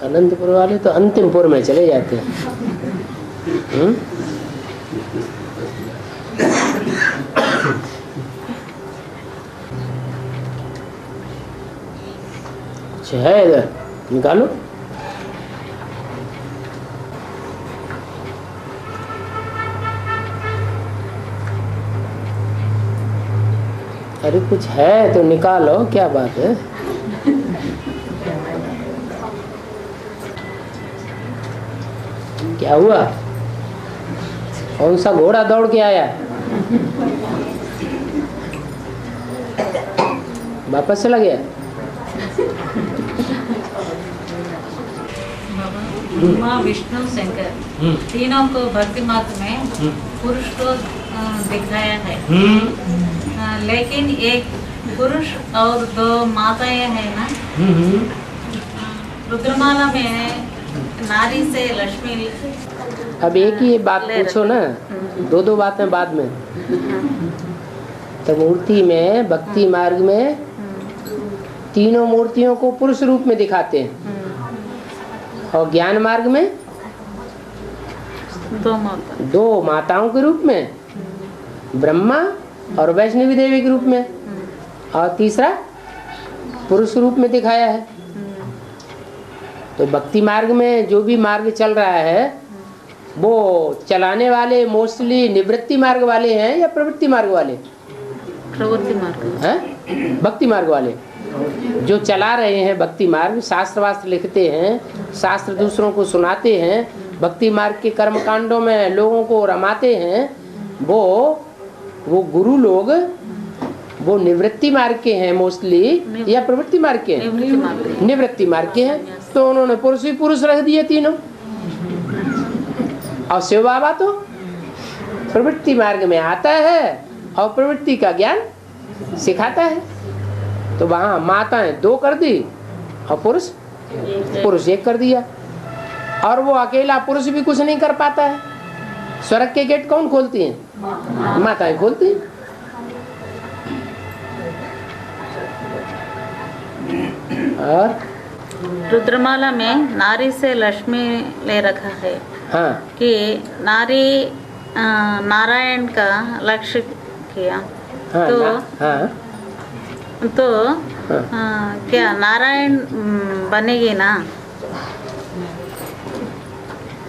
अनंतपुर वाले तो अंतिमपुर में चले जाते हैं। कुछ है इधर, निकालो। अरे कुछ है तो निकालो, क्या बात है। क्या हुआ? कौन सा घोड़ा दौड़ के आया? वापस चला गया? ब्रह्मा विष्णु शंकर तीनों को भक्ति मार्ग में पुरुष को दिखाया है। लेकिन एक पुरुष और दो माताएं हैं ना। रुद्रमाला में नारी से लक्ष्मी। अब एक ही बात पूछो ना, दो दो बातें बाद में। तो मूर्ति में, भक्ति मार्ग में तीनों मूर्तियों को पुरुष रूप में दिखाते हैं, और ज्ञान मार्ग में दो माताओं के रूप में, ब्रह्मा और वैष्णवी देवी के रूप में, और तीसरा पुरुष रूप में दिखाया है। तो भक्ति मार्ग में जो भी मार्ग चल रहा है वो चलाने वाले मोस्टली निवृत्ति मार्ग वाले हैं या प्रवृत्ति मार्ग वाले? प्रवृत्ति मार्ग हैं। भक्ति मार्ग वाले जो चला रहे हैं भक्ति मार्ग, शास्त्र वास्त्र लिखते हैं, शास्त्र दूसरों को सुनाते हैं, भक्ति मार्ग के कर्म कांडों में लोगों को रमाते हैं, वो गुरु लोग वो निवृत्ति मार्ग के हैं मोस्टली या प्रवृत्ति मार्ग के हैं? निवृत्ति मार्ग के हैं। तो उन्होंने पुरुष ही पुरुष रख दिए तीनों। और शिव बाबा तो प्रवृत्ति मार्ग में आता है और प्रवृत्ति का ज्ञान सिखाता है। तो वहां माताएं दो कर दी और पुरुष एक कर दिया। और वो अकेला पुरुष भी कुछ नहीं कर पाता है। स्वर्ग के गेट कौन खोलती हैं? माताएं खोलती हैं। और रुद्रमाला में नारी से लक्ष्मी ले रखा है। हाँ। कि नारी नारायण का लक्ष्य किया। हाँ, तो क्या नारायण बनेगी ना?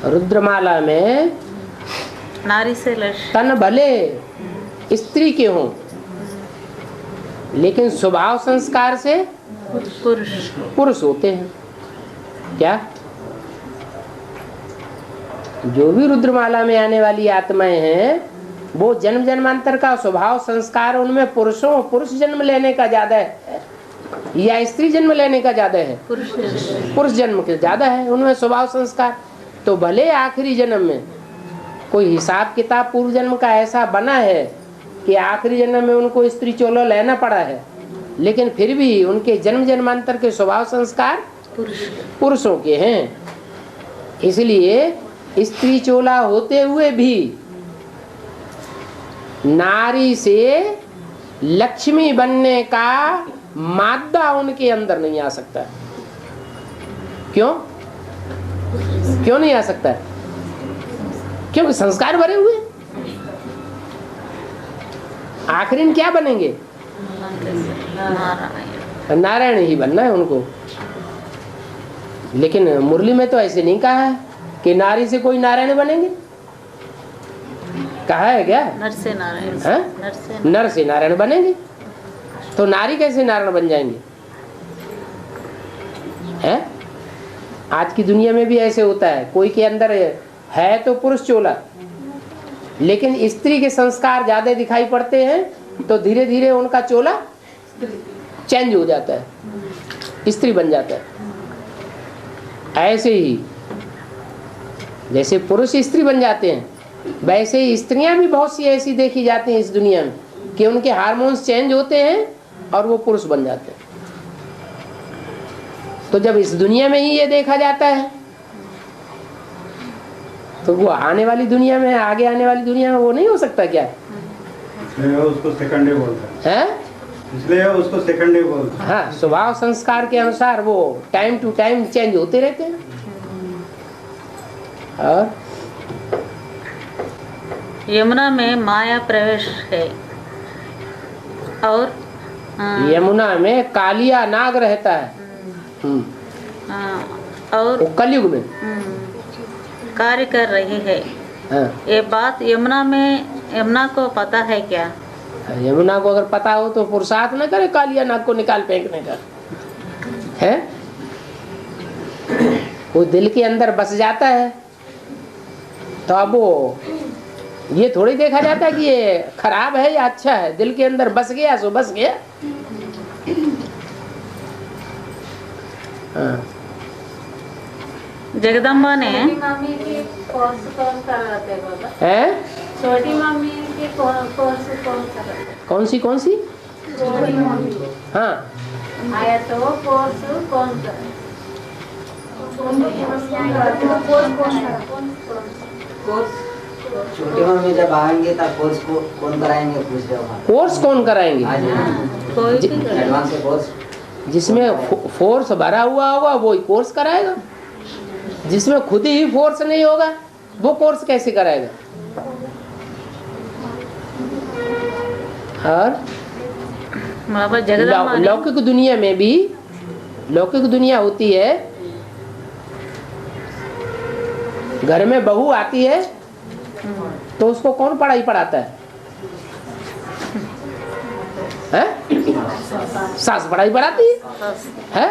रुद्रमाला में नारी से लक्ष्य तन भले स्त्री के हों, लेकिन स्वभाव संस्कार से पुरुष होते हैं। क्या? जो भी रुद्रमाला में आने वाली आत्माएं हैं वो जन्म जन्मांतर का स्वभाव संस्कार उनमें पुरुष जन्म लेने का ज्यादा है या स्त्री जन्म लेने का ज्यादा है? पुरुष जन्म के ज्यादा है उनमें स्वभाव संस्कार। तो भले आखिरी जन्म में कोई हिसाब किताब पूर्व जन्म का ऐसा बना है कि आखिरी जन्म में उनको स्त्री चोला लेना पड़ा है, लेकिन फिर भी उनके जन्म जन्मांतर के स्वभाव संस्कार पुरुषों के हैं। इसलिए स्त्री चोला होते हुए भी नारी से लक्ष्मी बनने का मादा उनके अंदर नहीं आ सकता। क्यों नहीं आ सकता? क्योंकि संस्कार भरे हुए। आखिरी में क्या बनेंगे? नारायण ही बनना है उनको। लेकिन मुरली में तो ऐसे नहीं कहा है कि नारी से कोई नारायण बनेंगे। कहा है क्या? नर से नारायण। नर से नारायण बनेंगे। तो नारी कैसे नारायण बन जाएंगे? हैं? आज की दुनिया में भी ऐसे होता है। कोई के अंदर है तो पुरुष चोला, लेकिन स्त्री के संस्कार ज्यादा दिखाई पड़ते हैं तो धीरे धीरे उनका चोला चेंज हो जाता है, स्त्री बन जाता है। ऐसे ही जैसे पुरुष स्त्री बन जाते हैं, वैसे ही स्त्रियां भी बहुत सी ऐसी देखी जाती हैं इस दुनिया में कि उनके हार्मोन्स चेंज होते हैं और वो पुरुष बन जाते हैं। तो जब इस दुनिया में ही ये देखा जाता है तो वो आने वाली दुनिया में, आगे आने वाली दुनिया में वो नहीं हो सकता क्या? उसको सेकंड डे बोलते हैं। इसलिए उसको सेकंड डे बोलते हैं। हाँ, स्वभाव संस्कार के अनुसार वो टाइम टू टाइम चेंज होते रहते हैं। और यमुना में माया प्रवेश है और यमुना में कालिया नाग रहता है। और वो कलयुग में कार्य कर रही है। हाँ। ये बात यमुना को पता है क्या? यमुना को अगर पता हो तो पुरुषार्थ न करे कालिया नाग को निकाल फेंकने का, है? वो दिल के अंदर बस जाता है तो अब वो ये थोड़ी देखा जाता है कि ये खराब है या अच्छा है। दिल के अंदर बस गया सो बस गया। हाँ। जगदम्बा ने मम्मी की कोर्स कौन कर रहे थे बाबा? है? छोटी मम्मी की कोर्स कौन कर रहे थे? कौन सी? छोटी मम्मी हाँ, आया तो वो कोर्स कौन कर रहे? छोटी मम्मी जब आएंगे तब कोर्स को कौन कराएंगे पूछ रहे हो? कोर्स कौन कराएंगे? कोई भी एडवांस के कोर्स जिसमें फोर्स भरा हुआ होगा वो ही कोर्स कराएगा। जिसमें खुद ही फोर्स नहीं होगा वो कोर्स कैसे कराएगा? और बाबा जगदम्बा ने लौकिक दुनिया में भी, लौकिक दुनिया होती है, घर में बहू आती है तो उसको कौन पढ़ाई पढ़ाता है? सास पढ़ाई पढ़ाती है?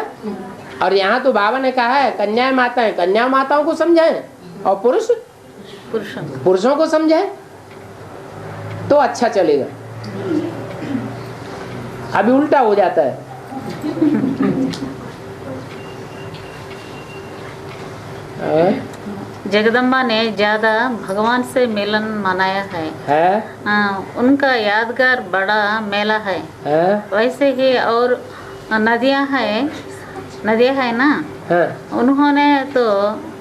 और यहाँ तो बाबा ने कहा है कन्या माताएं कन्या माताओं को समझाएं और पुरुषों को समझाएं तो अच्छा चलेगा। अभी उल्टा हो जाता है। जगदम्बा ने ज्यादा भगवान से मिलन मनाया है। उनका यादगार बड़ा मेला है। वैसे ही और नदियां है ना। उन्होंने तो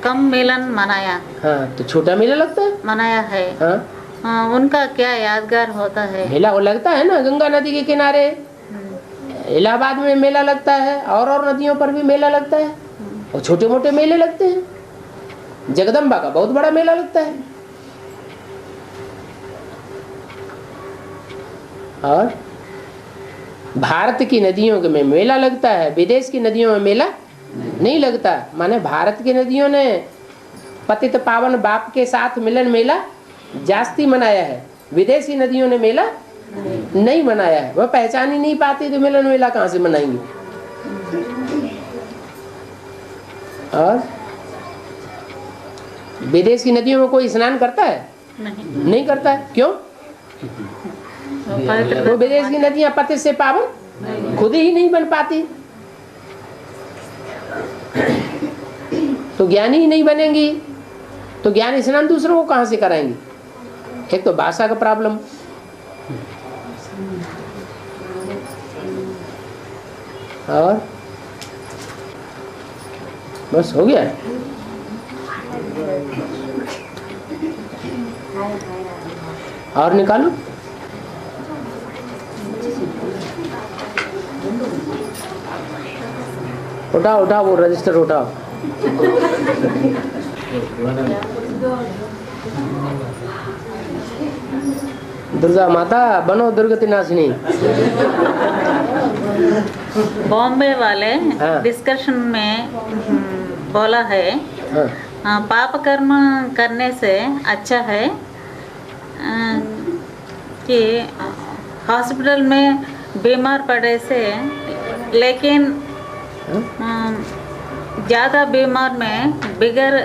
कम मिलन मनाया। तो छोटा मेला लगता है, मनाया है। उनका क्या यादगार होता है? मेला वो लगता है ना गंगा नदी के किनारे, इलाहाबाद में मेला लगता है और नदियों पर भी मेला लगता है और छोटे मोटे मेले लगते हैं। जगदम्बा का बहुत बड़ा मेला लगता है। और भारत की नदियों में मेला लगता है, विदेश की नदियों में मेला नहीं लगता। माने भारत की नदियों ने पतित पावन बाप के साथ मिलन मेला जास्ती मनाया है, विदेशी नदियों ने मेला नहीं मनाया है। वह पहचान ही नहीं पाती तो मिलन मेला कहाँ से मनाएंगे? और विदेश की नदियों में कोई स्नान करता है? नहीं करता है। क्यों? वो विदेश की नदियां पतित से पावन खुद ही नहीं बन पाती तो ज्ञानी ही नहीं बनेंगी तो ज्ञान स्नान दूसरों को कहां से कराएंगी? एक तो भाषा का प्रॉब्लम, और बस हो गया। और निकालो। उठाओ उठाओ वो रजिस्टर उठाओ। दुर्गा माता बनो दुर्गति नाशिनी। बॉम्बे वाले हाँ। डिस्कशन में बोला है पाप कर्म करने से अच्छा है कि हॉस्पिटल में बीमार पड़े से, लेकिन ज़्यादा बीमार में बिगर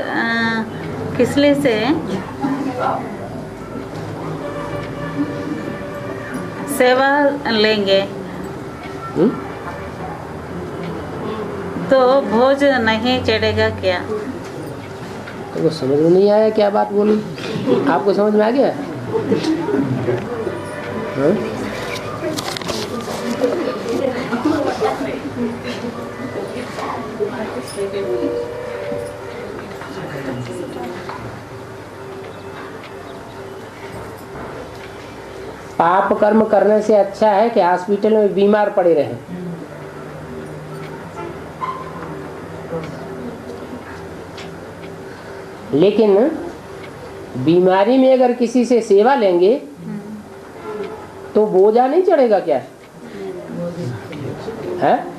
खिसली से सेवा लेंगे तो भोज नहीं चढ़ेगा क्या? तो समझ में नहीं आया क्या बात बोली? आपको समझ में आ गया? पाप कर्म करने से अच्छा है कि हॉस्पिटल में बीमार पड़े रहें। लेकिन बीमारी में अगर किसी से सेवा लेंगे तो बोझा नहीं चढ़ेगा क्या है?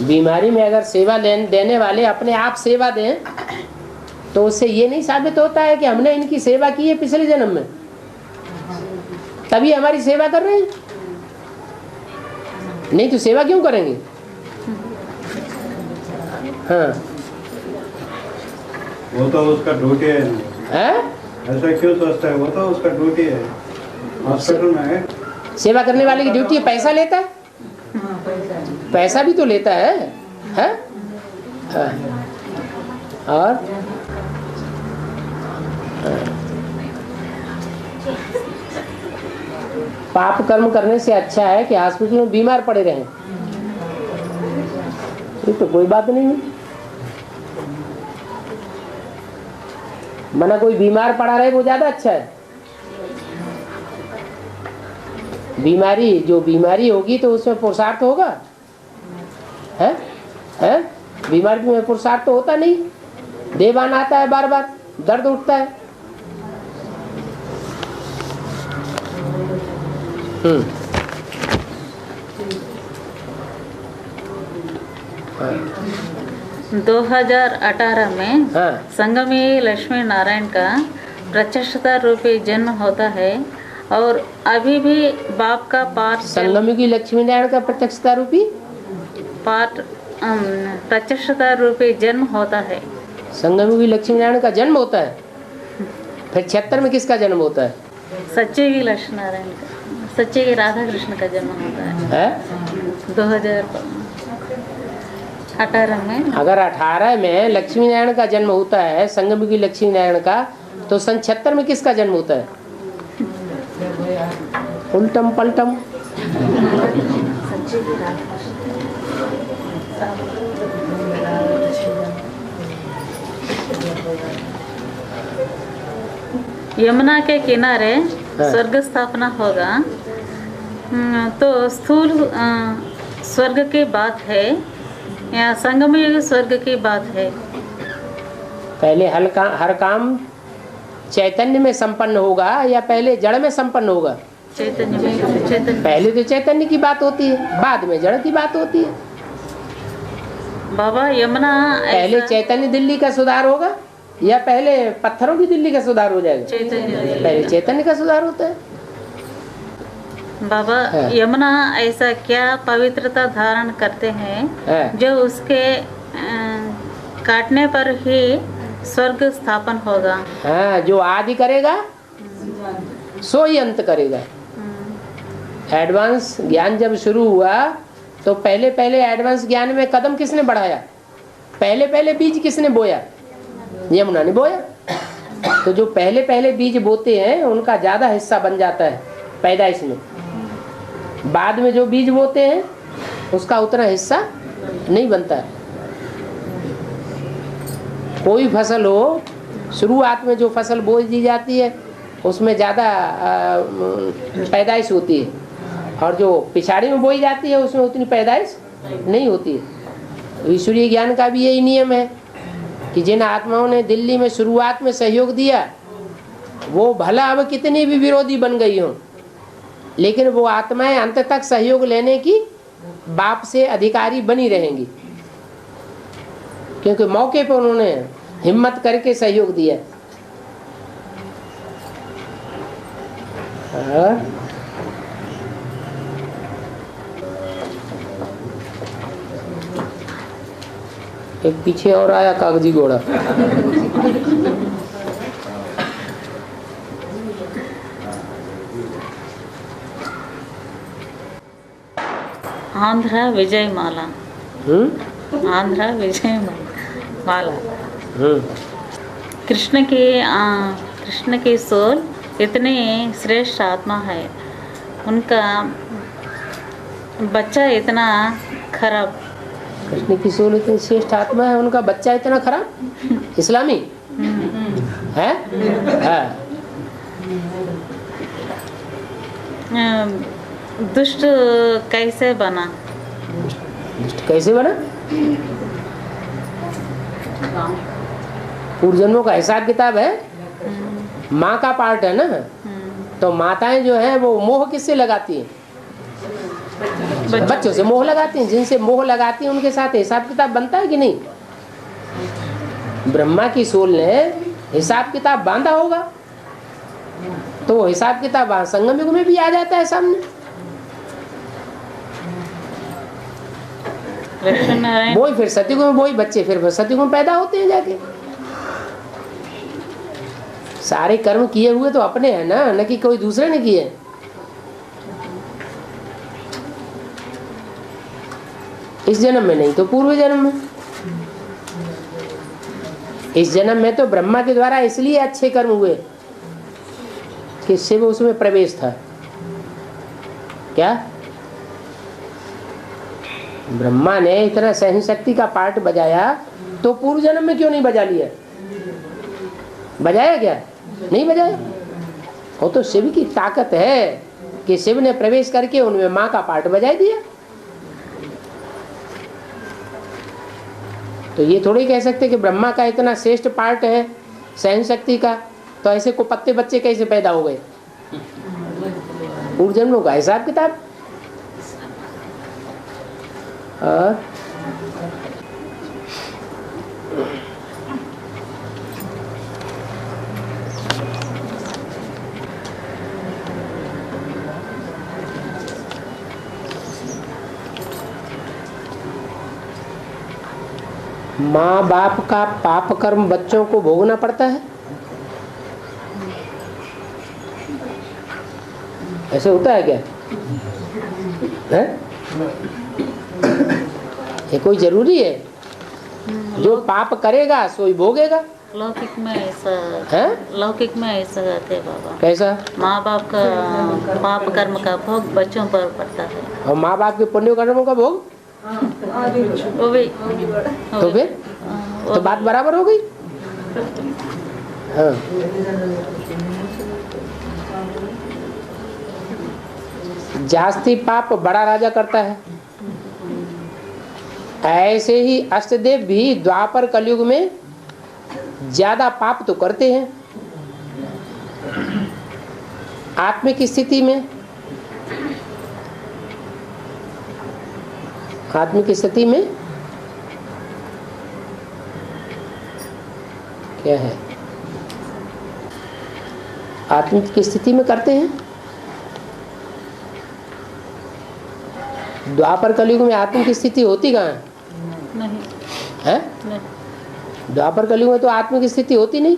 बीमारी में अगर सेवा देने वाले अपने आप सेवा दें तो उससे ये नहीं साबित होता है कि हमने इनकी सेवा की है पिछले जन्म में, तभी हमारी सेवा कर रहे हैं। नहीं तो सेवा क्यों करेंगे? हाँ, वो तो उसका ड्यूटी है। ऐसा क्यों सोचता है? वो तो उसका ड्यूटी है, हॉस्पिटल में है। सेवा करने वाले की ड्यूटी है। पैसा लेता है, पैसा भी तो लेता है? हाँ। और पाप कर्म करने से अच्छा है कि हॉस्पिटल में बीमार पड़े रहें। ये तो कोई बात नहीं है। मना कोई बीमार पड़ा रहे वो ज्यादा अच्छा है। जो बीमारी होगी तो उसमें पुरुषार्थ होगा, है? बीमारी में पुरुषार्थ तो होता नहीं, देवान आता है, बार बार दर्द उठता है। हाँ। 2018 में संगमी लक्ष्मी नारायण का प्रत्यक्षता रूपी जन्म होता है और अभी भी बाप का पाठ संगमी की लक्ष्मी नारायण का प्रत्यक्षता रूपी पाठ प्रत्यक्षता रूपी जन्म होता है। संगमी की लक्ष्मी नारायण का जन्म होता है। फिर 76 में किसका जन्म होता है? सच्चे की लक्ष्मी नारायण का, सच्चे की राधा कृष्ण का जन्म होता है 2018 में। अगर 18 में लक्ष्मी नारायण का जन्म होता है, संगम की लक्ष्मी नारायण का, तो सन 76 में किसका जन्म होता है? उल्टम पलटम। यमुना के किनारे स्वर्ग स्थापना होगा तो स्थूल स्वर्ग की बात है या संगमयुग स्वर्ग की बात है? पहले हर काम चैतन्य में संपन्न होगा या पहले जड़ में संपन्न होगा? चैतन्य में। पहले तो चैतन्य की बात होती है, बाद में जड़ की बात होती है। बाबा यमुना पहले चैतन्य दिल्ली का सुधार होगा या पहले पत्थरों की दिल्ली का सुधार हो जाएगा? चैतन्य। पहले चैतन्य का सुधार होता है। बाबा यमुना ऐसा क्या पवित्रता धारण करते हैं जो उसके काटने पर ही स्वर्ग स्थापन होगा? हाँ, जो आदि करेगा सो ही अंत करेगा। एडवांस ज्ञान जब शुरू हुआ तो पहले एडवांस ज्ञान में कदम किसने बढ़ाया? पहले बीज किसने बोया? यमुना ने बोया। तो जो पहले बीज बोते हैं उनका ज्यादा हिस्सा बन जाता है पैदाइश में। बाद में जो बीज बोते हैं उसका उतना हिस्सा नहीं बनता है। कोई फसल हो, शुरुआत में जो फसल बो दी जाती है उसमें ज़्यादा पैदाइश होती है, और जो पिछाड़ी में बोई जाती है उसमें उतनी पैदाइश नहीं होती है। ईश्वरीय ज्ञान का भी यही नियम है कि जिन आत्माओं ने दिल्ली में शुरुआत में सहयोग दिया वो भला अब कितनी भी विरोधी बन गई हों, लेकिन वो आत्माएं अंत तक सहयोग लेने की बाप से अधिकारी बनी रहेंगी, क्योंकि मौके पर उन्होंने हिम्मत करके सहयोग दिया। एक पीछे और आया कागजी घोड़ा। आंध्रा विजय माला। आंध्रा विजय माला। कृष्ण की सोल इतनी श्रेष्ठ आत्मा है, उनका बच्चा इतना खराब। कृष्ण की सोल इतनी श्रेष्ठ आत्मा है, उनका बच्चा इतना खराब? इस्लामी है? दुष्ट कैसे बना? दुष्ट कैसे बना? पूर्व जन्मों का हिसाब किताब है, माँ का पार्ट है ना। तो माताएं जो हैं वो मोह किससे लगाती हैं? बच्चों से मोह लगाती हैं। जिनसे मोह लगाती हैं उनके साथ हिसाब किताब बनता है कि नहीं? ब्रह्मा की सोल ने हिसाब किताब बांधा होगा, तो वो हिसाब किताब संगम युग में भी आ जाता है सामने। वही फिर सतयुग में वही बच्चे फिर सतयुग में पैदा होते हैं जाके। सारे कर्म किए हुए तो अपने हैं ना, न कि कोई दूसरे ने किए। इस जन्म में नहीं तो पूर्व जन्म में। इस जन्म में तो ब्रह्मा के द्वारा इसलिए अच्छे कर्म हुए कि शिव उसमें प्रवेश था। क्या ब्रह्मा ने इतना सहन शक्ति का पार्ट बजाया, तो पूर्व जन्म में क्यों नहीं बजा लिया? बजाया क्या? नहीं बजाया। वो तो शिव की ताकत है कि शिव ने प्रवेश करके उनमें माँ का पार्ट बजा दिया। तो ये थोड़ी कह सकते कि ब्रह्मा का इतना श्रेष्ठ पार्ट है सहन शक्ति का, तो ऐसे को पत्ते बच्चे कैसे पैदा हो गए? पूर्व जन्मों का हिसाब किताब। और माँ बाप का पाप कर्म बच्चों को भोगना पड़ता है। ऐसे होता है क्या? है? ये कोई जरूरी है? जो पाप करेगा सो ही भोगेगा। लौकिक में ऐसा है? लौकिक में ऐसा कहते हैं बाबा। कैसा? माँ बाप का पाप कर्म का भोग बच्चों पर पड़ता है, और माँ बाप के पुण्य कर्मों का भोग वो भी तो फिर तो बात बराबर हो गई। हाँ। जास्ती पाप बड़ा राजा करता है, ऐसे ही अष्टदेव भी द्वापर कलयुग में ज्यादा पाप तो करते हैं। आत्मिक स्थिति में क्या है? आत्मिक स्थिति में करते हैं। द्वापर कलयुग में आत्मिक स्थिति होती कहाँ है? नहीं है? नहीं। द्वापर कलयुग में तो आत्मिक स्थिति होती नहीं।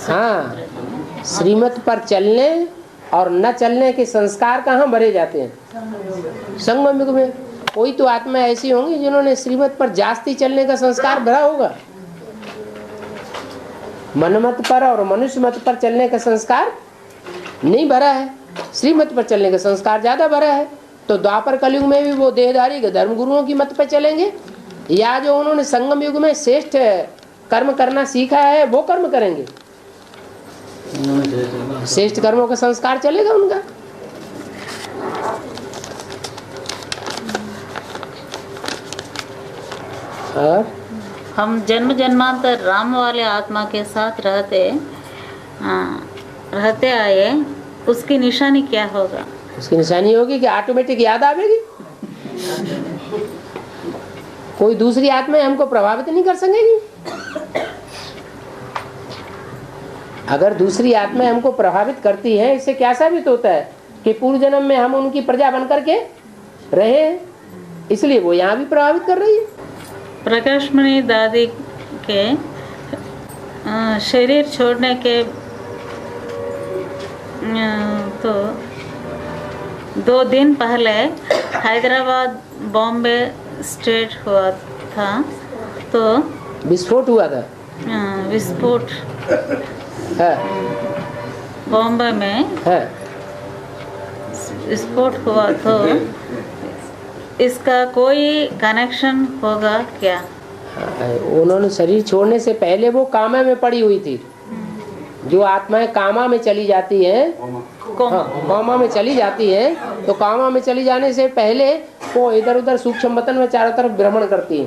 हाँ, श्रीमत पर चलने और न चलने के संस्कार कहाँ भरे जाते हैं? संगम युग में। कोई तो आत्मा ऐसी होंगी जिन्होंने श्रीमत पर जास्ती चलने का संस्कार भरा होगा। मनमत पर और मनुष्य मत पर चलने का संस्कार नहीं भरा है, श्रीमत पर चलने का संस्कार ज्यादा भरा है। तो द्वापर कलयुग में भी वो देहधारी के धर्म गुरुओं की मत पर चलेंगे, या जो उन्होंने संगम युग में श्रेष्ठ कर्म करना सीखा है वो कर्म करेंगे। श्रेष्ठ कर्मों का संस्कार चलेगा उनका। और हम जन्म जन्मांतर राम वाले आत्मा के साथ रहते आए, उसकी निशानी क्या होगा? उसकी निशानी होगी कि ऑटोमेटिक याद आवेगी। कोई दूसरी आत्मा हमको प्रभावित नहीं कर सकेगी। अगर दूसरी आत्मा हमको प्रभावित करती है, इससे क्या साबित होता है कि पूर्व जन्म में हम उनकी प्रजा बन करके रहे हैं, इसलिए वो यहाँ भी प्रभावित कर रही है। प्रकाशमणि दादी के शरीर छोड़ने के तो 2 दिन पहले हैदराबाद बॉम्बे स्टेट हुआ था, तो विस्फोट हुआ था। विस्फोट है। बॉम्बे में है। विस्फोट हुआ, तो इसका कोई कनेक्शन होगा क्या? उन्होंने शरीर छोड़ने से पहले वो कामा में पड़ी हुई थी। जो आत्माएं कामा में चली जाती है, कामा में चली जाती है, तो कामा में चली जाने से पहले वो इधर उधर सूक्ष्म वतन में चारों तरफ भ्रमण करती है।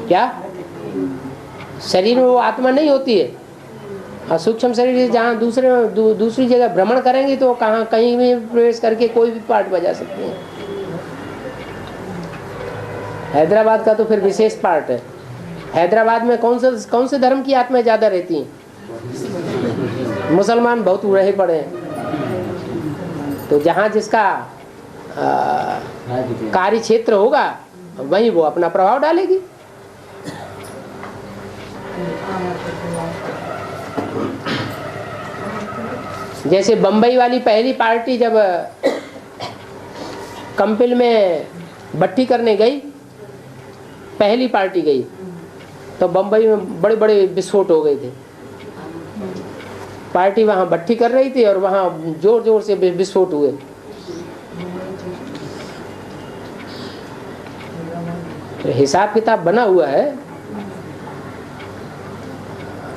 क्या शरीर में वो आत्मा नहीं होती है, और सूक्ष्म शरीर जहाँ दूसरी जगह भ्रमण करेंगे तो कहाँ कहीं भी प्रवेश करके कोई भी पार्ट बजा सकते हैं। हैदराबाद का तो फिर विशेष पार्ट है। हैदराबाद में कौन से धर्म की आत्माएं ज्यादा रहती हैं? मुसलमान बहुत रहे पड़े हैं। तो जहाँ जिसका कार्य क्षेत्र होगा वहीं वो अपना प्रभाव डालेगी। जैसे बम्बई वाली पहली पार्टी जब कंपिल में भट्टी करने गई, पहली पार्टी गई, तो बम्बई में बड़े बड़े विस्फोट हो गए थे। पार्टी वहाँ भट्टी कर रही थी और वहाँ जोर जोर से विस्फोट हुए। तो हिसाब किताब बना हुआ है।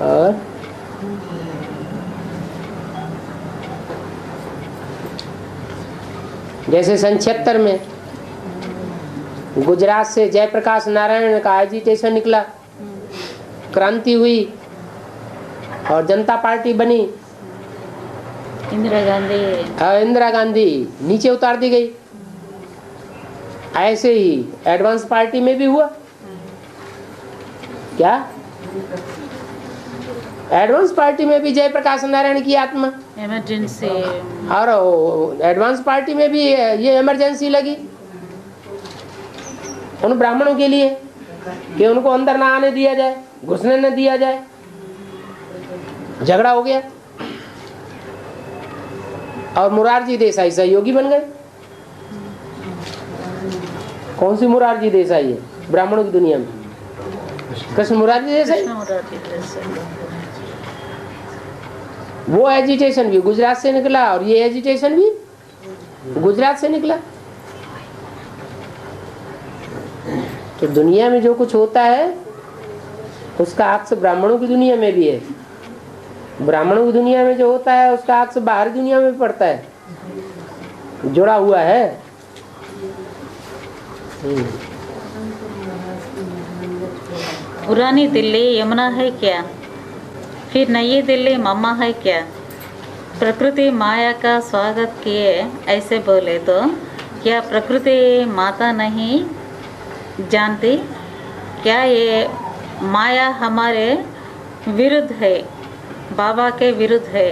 और जैसे सन 76 में गुजरात से जयप्रकाश नारायण का एजिटेशन निकला, क्रांति हुई और जनता पार्टी बनी। इंदिरा गांधी नीचे उतार दी गई। ऐसे ही एडवांस पार्टी में भी हुआ। क्या एडवांस पार्टी में भी जयप्रकाश नारायण की आत्मा इमरजेंसी, और एडवांस पार्टी में भी ये इमरजेंसी लगी उन ब्राह्मणों के लिए कि उनको अंदर ना आने दिया जाए, घुसने न दिया जाए। झगड़ा हो गया और मुरारजी देसाई सहयोगी बन गए। कौन सी मुरारजी देसाई है ब्राह्मणों की दुनिया में? कृष्ण मुरारजी देसाई। वो एजिटेशन भी गुजरात से निकला और ये एजिटेशन भी गुजरात से निकला। तो दुनिया में जो कुछ होता है उसका अक्स ब्राह्मणों की दुनिया में भी है। ब्राह्मणों की दुनिया में जो होता है उसका अक्स बाहरी दुनिया में भी पड़ता है, जुड़ा हुआ है। पुरानी दिल्ली यमुना है क्या? फिर नई दिल्ली मम्मा है क्या? प्रकृति माया का स्वागत किए ऐसे बोले तो क्या प्रकृति माता नहीं जानती? क्या ये माया हमारे विरुद्ध है, बाबा के विरुद्ध है?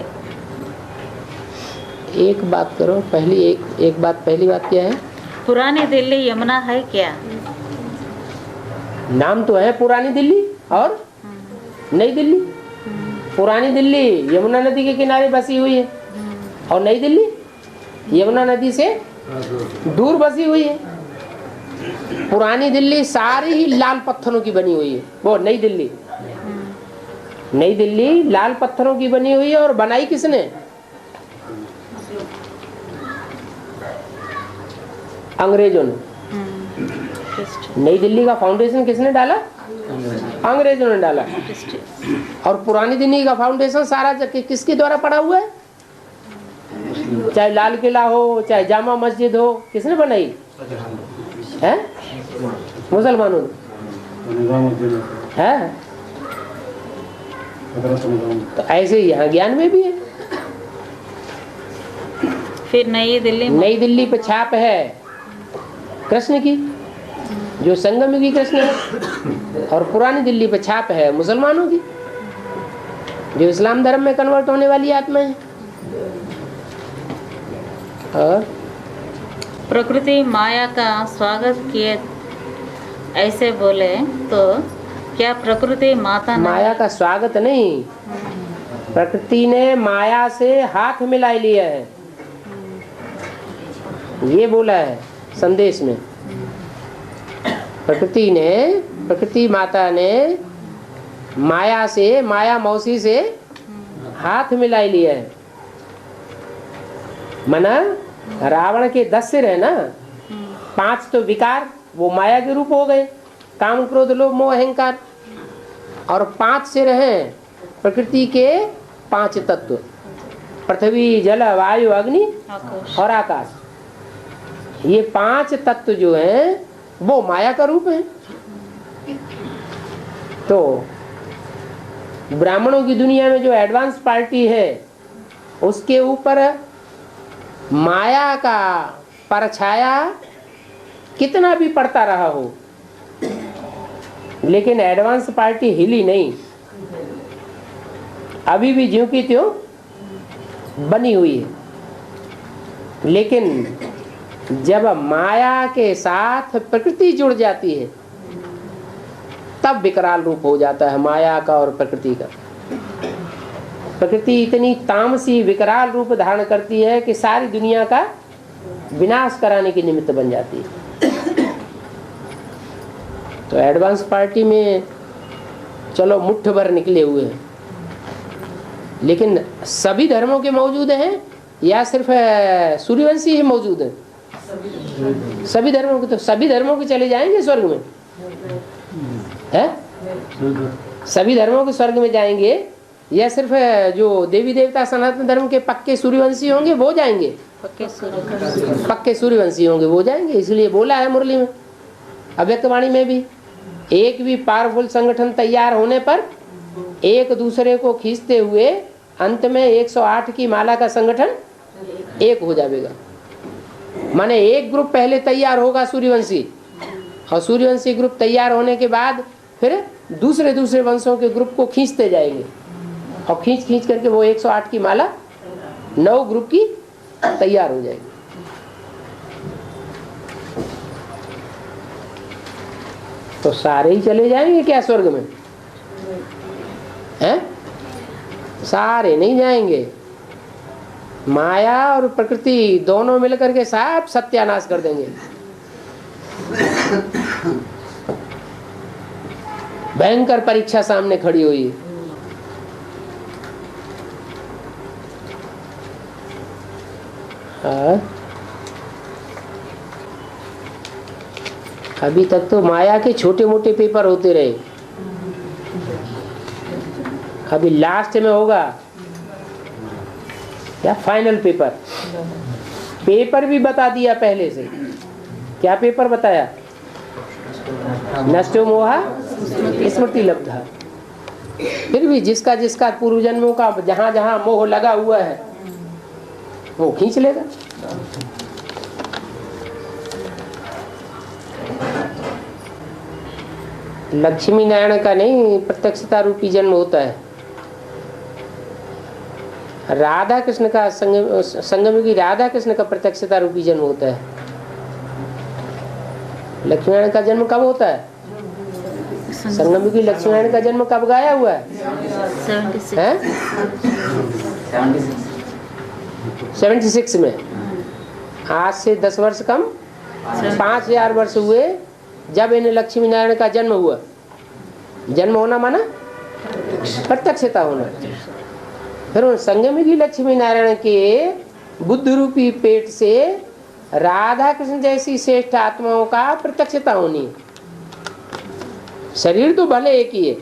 एक बात करो, पहली बात क्या है? पुरानी दिल्ली यमुना है क्या? नाम तो है पुरानी दिल्ली और नई दिल्ली। पुरानी दिल्ली यमुना नदी के किनारे बसी हुई है और नई दिल्ली यमुना नदी से दूर बसी हुई है। पुरानी दिल्ली सारी ही लाल पत्थरों की बनी हुई है, वो नई दिल्ली। नई दिल्ली लाल पत्थरों की बनी हुई है और बनाई किसने? अंग्रेजों ने। नई दिल्ली का फाउंडेशन किसने डाला? अंग्रेजों ने डाला। और पुरानी दिल्ली का फाउंडेशन सारा किसके द्वारा पड़ा हुआ है? चाहे लाल किला हो, चाहे जामा मस्जिद हो, किसने बनाई है? मुसलमानों ने। है तो ऐसे ही यहाँ ज्ञान में भी है। फिर नई दिल्ली पे छाप है कृष्ण की, जो संगम युगी कृष्ण है, और पुरानी दिल्ली पे छाप है मुसलमानों की, जो इस्लाम धर्म में कन्वर्ट होने वाली आत्मा है। और प्रकृति माया का स्वागत किए ऐसे बोले तो क्या प्रकृति माता माया का स्वागत नहीं, प्रकृति ने माया से हाथ मिला लिया है, ये बोला है संदेश में। प्रकृति माता ने माया मौसी से हाथ मिला लिया है। मना रावण के 10 सिर है ना, 5 तो विकार वो माया के रूप हो गए, काम क्रोध लोभ मोह अहंकार, और 5 सिर हैं प्रकृति के 5 तत्व, पृथ्वी, जल, वायु, अग्नि और आकाश। ये 5 तत्व जो हैं वो माया का रूप है। तो ब्राह्मणों की दुनिया में जो एडवांस पार्टी है उसके ऊपर माया का परछाया कितना भी पड़ता रहा हो, लेकिन एडवांस पार्टी हिली नहीं, अभी भी ज्यों की त्यों बनी हुई है। लेकिन जब माया के साथ प्रकृति जुड़ जाती है तब विकराल रूप हो जाता है माया का और प्रकृति का। प्रकृति इतनी तामसी विकराल रूप धारण करती है कि सारी दुनिया का विनाश कराने की निमित्त बन जाती है। तो एडवांस पार्टी में चलो मुट्ठ भर निकले हुए हैं, लेकिन सभी धर्मों के मौजूद हैं या सिर्फ सूर्यवंशी ही मौजूद हैं? सभी धर्मों के। तो सभी धर्मों के चले जाएंगे स्वर्ग में, है? सभी धर्मों के स्वर्ग में जाएंगे या सिर्फ जो देवी देवता सनातन धर्म के पक्के सूर्यवंशी होंगे वो जाएंगे? पक्के सूर्यवंशी होंगे वो जाएंगे। इसलिए बोला है मुरली में, अव्यक्तवाणी में भी, एक भी पावरफुल संगठन तैयार होने पर एक दूसरे को खींचते हुए अंत में 108 की माला का संगठन एक हो जाएगा। माने एक ग्रुप पहले तैयार होगा सूर्यवंशी, और सूर्यवंशी ग्रुप तैयार होने के बाद फिर दूसरे दूसरे वंशों के ग्रुप को खींचते जाएंगे, और खींच खींच करके वो 108 की माला 9 ग्रुप की तैयार हो जाएगी। तो सारे ही चले जाएंगे क्या स्वर्ग में? हैं? सारे नहीं जाएंगे। माया और प्रकृति दोनों मिलकर के सब सत्यानाश कर देंगे। भयंकर परीक्षा सामने खड़ी हुई है। अभी तक तो माया के छोटे मोटे पेपर होते रहे, अभी लास्ट में होगा क्या फाइनल पेपर। पेपर भी बता दिया पहले से। क्या पेपर बताया? नष्टो मोहा स्मृति लब्धा। फिर भी जिसका जिसका पूर्व जन्मों का जहां जहां मोह लगा हुआ है वो खींच लेगा। लक्ष्मी नारायण का नहीं प्रत्यक्षता रूपी जन्म होता है। राधा कृष्ण का संगम की राधा कृष्ण का प्रत्यक्षता रूपी जन्म होता है। लक्ष्मी नारायण का जन्म कब होता है? संगम की लक्ष्मी नारायण का जन्म कब गाया हुआ है? 76 में। आज से 10 वर्ष कम 5000 वर्ष हुए जब इन्हें लक्ष्मी नारायण का जन्म हुआ। जन्म होना माना प्रत्यक्षता होना। फिर उन संगम की लक्ष्मी नारायण के बुद्ध रूपी पेट से राधा कृष्ण जैसी श्रेष्ठ आत्माओं का प्रत्यक्षता होनी है। शरीर तो भले एक ही है,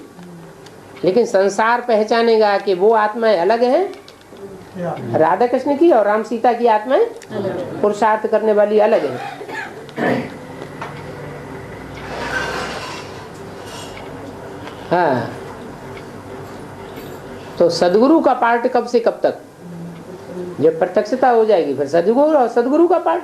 लेकिन संसार पहचानेगा कि वो आत्माएं अलग हैं राधा कृष्ण की, और राम सीता की आत्माएं पुरुषार्थ करने वाली अलग है। हाँ, तो सदगुरु का पार्ट कब से कब तक? जब प्रत्यक्षता हो जाएगी फिर सदगुरु, और सदगुरु का पार्ट